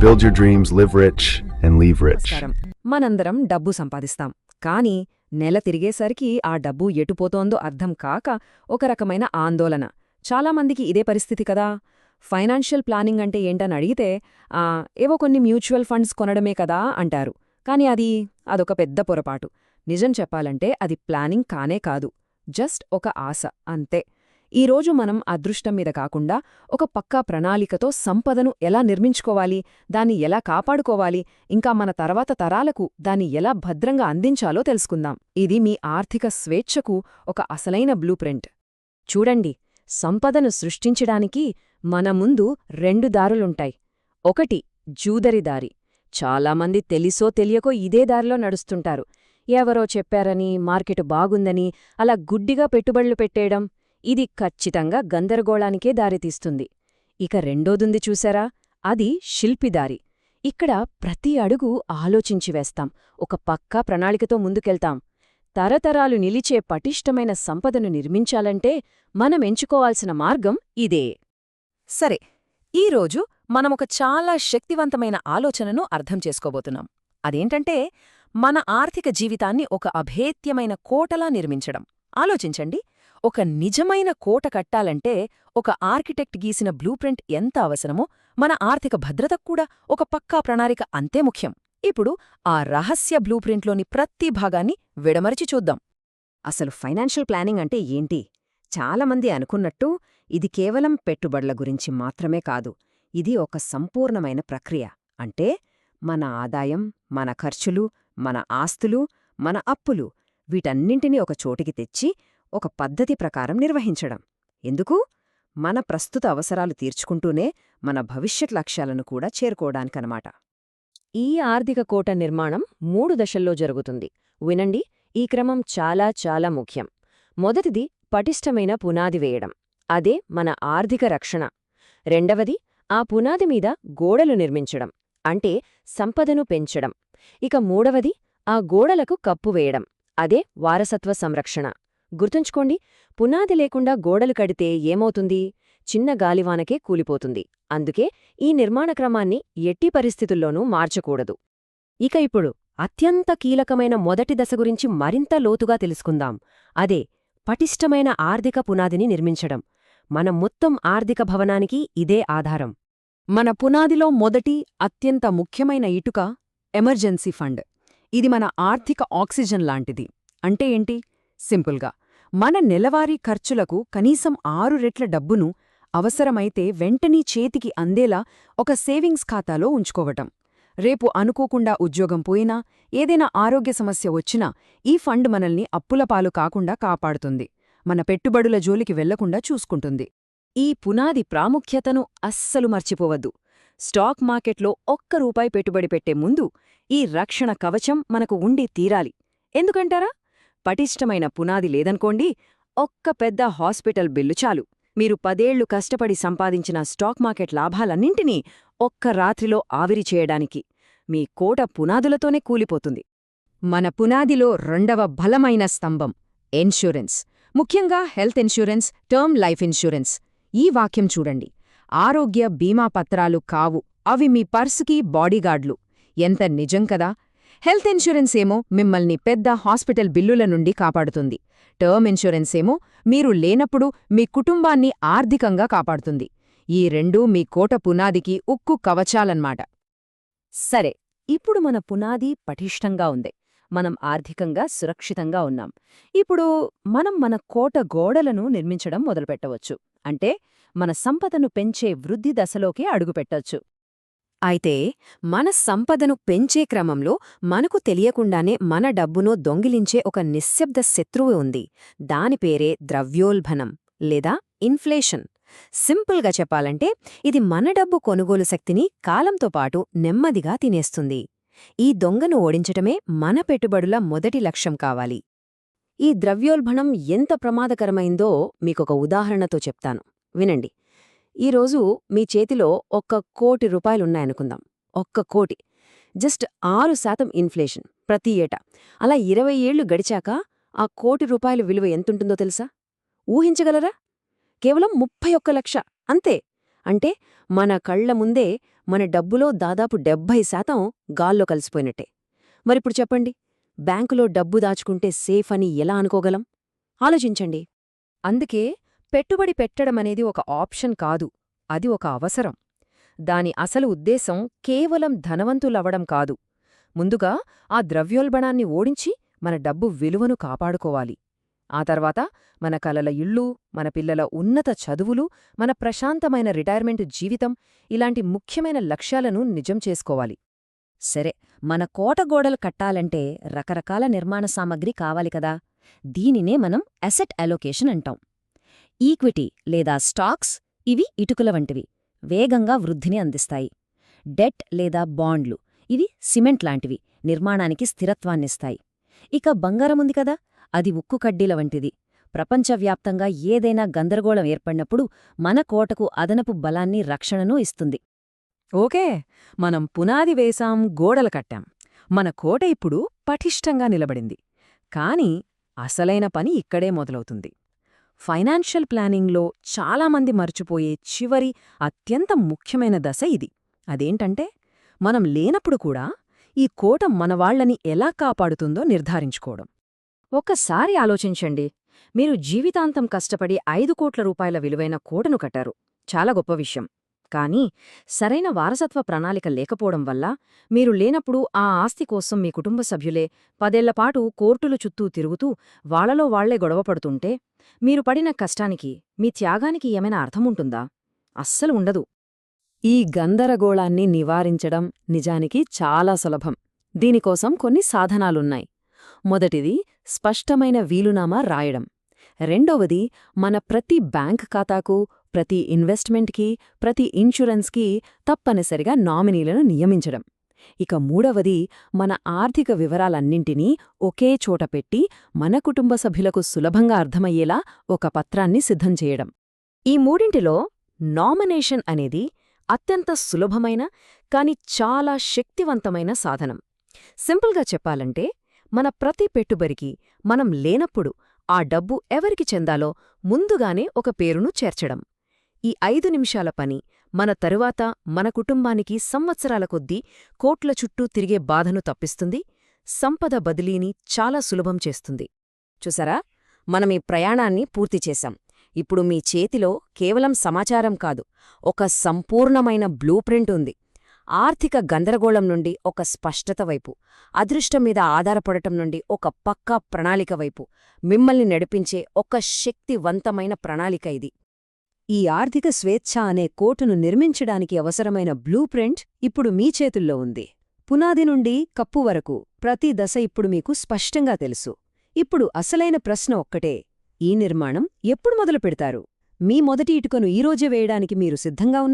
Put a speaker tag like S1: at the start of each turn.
S1: build your dreams, live rich, and leave rich.
S2: నమస్కారం. మనందరం డబ్బు సంపాదిస్తాం కానీ నెల తిరిగేసరికి ఆ డబ్బు ఎటుపోతోందో అర్థం కాక ఒక రకమైన ఆందోళన. చాలామందికి ఇదే పరిస్థితి కదా. ఫైనాన్షియల్ ప్లానింగ్ అంటే ఏంటని అడిగితే ఏవో కొన్ని మ్యూచువల్ ఫండ్స్ కొనడమే కదా అంటారు. కాని అదొక పెద్ద పొరపాటు. నిజం చెప్పాలంటే అది ప్లానింగ్ కానే కాదు, జస్ట్ ఒక ఆశ అంతే. ఈరోజు మనం అదృష్టం మీద కాకుండా ఒక పక్కా ప్రణాళికతో సంపదను ఎలా నిర్మించుకోవాలి, దాన్ని ఎలా కాపాడుకోవాలి, ఇంకా మన తర్వాత తరాలకు దాన్ని ఎలా భద్రంగా అందించాలో తెలుసుకుందాం. ఇది మీ ఆర్థిక స్వేచ్ఛకు ఒక అసలైన బ్లూప్రింట్. చూడండి, సంపదను సృష్టించడానికి మన ముందు 2 దారులుంటాయి. ఒకటి జూదరి దారి. చాలామంది తెలిసో తెలియకో ఇదే దారిలో నడుస్తుంటారు. ఎవరో చెప్పారని, మార్కెటు బాగుందని అలా గుడ్డిగా పెట్టుబడులు పెట్టేయడం. ఇది ఖచ్చితంగా గందరగోళానికే దారితీస్తుంది. ఇక రెండోదుంది చూసారా, అది శిల్పిదారి. ఇక్కడ ప్రతి అడుగు ఆలోచించి వేస్తాం, ఒక పక్కా ప్రణాళికతో ముందుకెళ్తాం. తరతరాలు నిలిచే పటిష్టమైన సంపదను నిర్మించాలంటే మనమెంచుకోవాల్సిన మార్గం ఇదే. సరే, ఈరోజు మనమొక చాలా శక్తివంతమైన ఆలోచనను అర్థం చేసుకోబోతున్నాం. అదేంటంటే, మన ఆర్థిక జీవితాన్ని ఒక అభేద్యమైన కోటలా నిర్మించడం. ఆలోచించండి, ఒక నిజమైన కోట కట్టాలంటే ఒక ఆర్కిటెక్ట్ గీసిన బ్లూప్రింట్ ఎంత అవసరమో మన ఆర్థిక భద్రతక్కూడా ఒక పక్కా ప్రణాళిక అంతే ముఖ్యం. ఇప్పుడు ఆ రహస్య బ్లూప్రింట్లోని ప్రతి భాగాన్ని విడమరిచి చూద్దాం. అసలు ఫైనాన్షియల్ ప్లానింగ్ అంటే ఏంటి? చాలామంది అనుకున్నట్టు ఇది కేవలం పెట్టుబడుల గురించి మాత్రమే కాదు. ఇది ఒక సంపూర్ణమైన ప్రక్రియ. అంటే మన ఆదాయం, మన ఖర్చులు, మన ఆస్తులు, మన అప్పులు వీటన్నింటినీ ఒక చోటికి తెచ్చి ఒక పద్ధతి ప్రకారం నిర్వహించడం. ఎందుకు? మన ప్రస్తుత అవసరాలు తీర్చుకుంటూనే మన భవిష్యత్ లక్ష్యాలను కూడా చేరుకోవడానికనమాట. ఈ ఆర్థిక కోట నిర్మాణం 3 దశల్లో జరుగుతుంది. వినండి, ఈ క్రమం చాలా చాలా ముఖ్యం. మొదటిది పటిష్టమైన పునాది వేయడం. అదే మన ఆర్థిక రక్షణ. రెండవది ఆ పునాది మీద గోడలు నిర్మించడం, అంటే సంపదను పెంచడం. ఇక మూడవది ఆ గోడలకు కప్పు వేయడం, అదే వారసత్వ సంరక్షణ. గుర్తుంచుకోండి, పునాది లేకుండా గోడలు కడితే ఏమవుతుంది? చిన్న గాలివానకే కూలిపోతుంది. అందుకే ఈ నిర్మాణ క్రమాన్ని ఎట్టి పరిస్థితుల్లోనూ మార్చకూడదు. ఇక ఇప్పుడు అత్యంత కీలకమైన మొదటి దశ గురించి మరింత లోతుగా తెలుసుకుందాం. అదే పటిష్టమైన ఆర్థిక పునాదిని నిర్మించడం. మన మొత్తం ఆర్థిక భవనానికి ఇదే ఆధారం. మన పునాదిలో మొదటి అత్యంత ముఖ్యమైన ఇటుక ఎమర్జెన్సీ ఫండ్. ఇది మన ఆర్థిక ఆక్సిజన్ లాంటిది. అంటే ఏంటి? సింపుల్గా, మన నెలవారీ ఖర్చులకు కనీసం 6 రెట్ల డబ్బును అవసరమైతే వెంటనే చేతికి అందేలా ఒక సేవింగ్స్ ఖాతాలో ఉంచుకోవటం. రేపు అనుకోకుండా ఉద్యోగం పోయినా, ఏదైనా ఆరోగ్య సమస్య వచ్చినా ఈ ఫండ్ మనల్ని అప్పులపాలు కాకుండా కాపాడుతుంది, మన పెట్టుబడుల జోలికి వెళ్లకుండా చూసుకుంటుంది. ఈ పునాది ప్రాముఖ్యతను అస్సలు మర్చిపోవద్దు. స్టాక్ మార్కెట్లో ₹1 పెట్టుబడి పెట్టే ముందు ఈ రక్షణ కవచం మనకు ఉండి తీరాలి. ఎందుకంటారా? పటిష్టమైన పునాది లేదనుకోండి, ఒక్క పెద్ద హాస్పిటల్ బిల్లు చాలు మీరు 10 ఏళ్లు కష్టపడి సంపాదించిన స్టాక్ మార్కెట్ లాభాలన్నింటినీ ఒక్క రాత్రిలో ఆవిరి చేయడానికి. మీ కోట పునాదులతోనే కూలిపోతుంది. మన పునాదిలో రెండవ బలమైన స్తంభం ఇన్సూరెన్స్. ముఖ్యంగా health insurance, term life insurance. ఈ వాక్యం చూడండి, ఆరోగ్య బీమా పత్రాలు కావు, అవి మీ పర్సుకి బాడీగార్డ్లు. ఎంత నిజం కదా! హెల్త్ ఇన్సూరెన్స్ ఏమో మిమ్మల్ని పెద్ద హాస్పిటల్ బిల్లుల నుండి కాపాడుతుంది. టర్మ్ ఇన్సూరెన్స్ ఏమో మీరు లేనప్పుడు మీ కుటుంబాన్ని ఆర్థికంగా కాపాడుతుంది. ఈ రెండూ మీ కోట పునాదికి ఉక్కు కవచాలన్మాట. సరే, ఇప్పుడు మన పునాది పటిష్టంగా ఉంది. మనం ఆర్థికంగా సురక్షితంగా ఉన్నాం. ఇప్పుడు మనం మన కోట గోడలను నిర్మించడం మొదలుపెట్టవచ్చు. అంటే మన సంపదను పెంచే వృద్ధి దశలోకి అడుగుపెట్టొచ్చు. అయితే మన సంపదను పెంచే క్రమంలో మనకు తెలియకుండానే మన డబ్బును దొంగిలించే ఒక నిశ్శబ్ద శత్రువు ఉంది. దాని పేరే ద్రవ్యోల్బణం లేదా ఇన్ఫ్లేషన్. సింపుల్గా చెప్పాలంటే ఇది మన డబ్బు కొనుగోలు శక్తిని కాలంతో పాటు నెమ్మదిగా తినేస్తుంది. ఈ దొంగను ఓడించటమే మన పెట్టుబడుల మొదటి లక్ష్యం కావాలి. ఈ ద్రవ్యోల్బణం ఎంత ప్రమాదకరమైందో మీకొక ఉదాహరణతో చెప్తాను, వినండి. ఈరోజు మీ చేతిలో ₹1,00,00,000 1,00,00,000. జస్ట్ 6% ఇన్ఫ్లేషన్ ప్రతి ఏటా. అలా 20 ఏళ్లు గడిచాక ఆ ₹1,00,00,000 విలువ ఎంతుంటుందో తెలుసా? ఊహించగలరా? కేవలం 31 లక్ష అంతే. అంటే మన కళ్ల ముందే
S3: మన డబ్బులో దాదాపు 70% గాల్లో కలిసిపోయినట్టే. మరిప్పుడు చెప్పండి, బ్యాంకులో డబ్బు దాచుకుంటే సేఫ్ అని ఎలా అనుకోగలం? ఆలోచించండి.
S2: అందుకే పెట్టుబడి పెట్టడమనేది ఒక ఆప్షన్ కాదు, అది ఒక అవసరం. దాని అసలు ఉద్దేశం కేవలం ధనవంతులవడం కాదు. ముందుగా ఆ ద్రవ్యోల్బణాన్ని ఓడించి మన డబ్బు విలువను కాపాడుకోవాలి. ఆ తర్వాత మన కలల ఇళ్ళు, మన పిల్లల ఉన్నత చదువులు, మన ప్రశాంతమైన రిటైర్మెంట్ జీవితం, ఇలాంటి ముఖ్యమైన లక్ష్యాలను నిజం చేసుకోవాలి.
S3: సరే, మన కోటగోడలు కట్టాలంటే రకరకాల నిర్మాణ సామగ్రి కావాలి కదా. దీనినే మనం అసెట్ అలోకేషన్ అంటాం. ఈక్విటీ లేదా స్టాక్స్, ఇవి ఇటుకల వంటివి, వేగంగా వృద్ధిని అందిస్తాయి. డెట్ లేదా బాండ్లు, ఇవి సిమెంట్ లాంటివి, నిర్మాణానికి స్థిరత్వాన్నిస్తాయి. ఇక బంగారముంది కదా, అది ఉక్కు కడ్డీల వంటిది. ప్రపంచవ్యాప్తంగా ఏదైనా గందరగోళం ఏర్పడినప్పుడు మన కోటకు అదనపు బలాన్ని, రక్షణనూ ఇస్తుంది.
S2: ఓకే, మనం పునాది వేశాం, గోడలు కట్టాం, మన కోట ఇప్పుడు పటిష్టంగా నిలబడింది. కాని అసలైన పని ఇక్కడే మొదలవుతుంది. ఫైనాన్షియల్ ప్లానింగ్లో చాలామంది మర్చిపోయే చివరి, అత్యంత ముఖ్యమైన దశ ఇది. అదేంటంటే, మనం లేనప్పుడు కూడా ఈ కోట మనవాళ్లని ఎలా కాపాడుతుందో నిర్ధారించుకోవడం. ఒక్కసారి ఆలోచించండి, మీరు జీవితాంతం కష్టపడి 5 కోట్ల రూపాయల విలువైన కోటను కట్టారు, చాలా గొప్ప విషయం. కానీ సరైన వారసత్వ ప్రణాళిక లేకపోవడం వల్ల మీరు లేనప్పుడు ఆ ఆస్తి కోసం మీ కుటుంబ సభ్యులే 10 ఏళ్లపాటు కోర్టుల చుట్టూ తిరుగుతూ వాళ్లలో వాళ్లే గొడవపడుతుంటే, మీరు పడిన కష్టానికి, మీ త్యాగానికి ఏమైనా అర్థముంటుందా? అస్సలు ఉండదు. ఈ గందరగోళాన్ని నివారించడం నిజానికి చాలా సులభం. దీనికోసం కొన్ని సాధనాలున్నాయి. మొదటిది స్పష్టమైన వీలునామా రాయడం. రెండవది మన ప్రతి బ్యాంక్ ఖాతాకు, ప్రతి ఇన్వెస్ట్మెంట్కి, ప్రతి ఇన్సూరెన్స్కి తప్పనిసరిగా నామినీలను నియమించడం. ఇక మూడవది మన ఆర్థిక వివరాలన్నింటినీ ఒకే చోట పెట్టి మన కుటుంబ సభ్యులకు సులభంగా అర్థమయ్యేలా ఒక పత్రాన్ని సిద్ధం చేయడం. ఈ మూడింటిలో నామినేషన్ అనేది అత్యంత సులభమైన కాని చాలా శక్తివంతమైన సాధనం. సింపుల్గా చెప్పాలంటే, మన ప్రతి పెట్టుబడికి మనం లేనప్పుడు ఆ డబ్బు ఎవరికి చెందాలో ముందుగానే ఒక పేరును చేర్చడం. ఈ 5 నిమిషాల పని మన తరువాత మన కుటుంబానికి సంవత్సరాల కొద్దీ కోట్ల చుట్టూ తిరిగే బాధను తప్పిస్తుంది, సంపద బదిలీని చాలా సులభం చేస్తుంది. చూసారా, మనం ఈ ప్రయాణాన్ని పూర్తి చేశాం. ఇప్పుడు మీ చేతిలో కేవలం సమాచారం కాదు, ఒక సంపూర్ణమైన బ్లూప్రింట్ ఉంది. ఆర్థిక గందరగోళం నుండి ఒక స్పష్టత వైపు, అదృష్టం మీద ఆధారపడటం నుండి ఒక పక్కా ప్రణాళిక వైపు మిమ్మల్ని నడిపించే ఒక శక్తివంతమైన ప్రణాళిక ఇది. ఈ ఆర్థిక స్వేచ్ఛ అనే కోటను నిర్మించడానికి అవసరమైన బ్లూప్రింట్ ఇప్పుడు మీ చేతుల్లో ఉంది. పునాది నుండి కప్పు వరకు ప్రతి దశ ఇప్పుడు మీకు స్పష్టంగా తెలుసు. ఇప్పుడు అసలైన ప్రశ్న ఒక్కటే, ఈ నిర్మాణం ఎప్పుడు మొదలు పెడతారు? మీ మొదటి ఇటుకను ఈరోజే వేయడానికి మీరు సిద్ధంగా ఉన్నారు?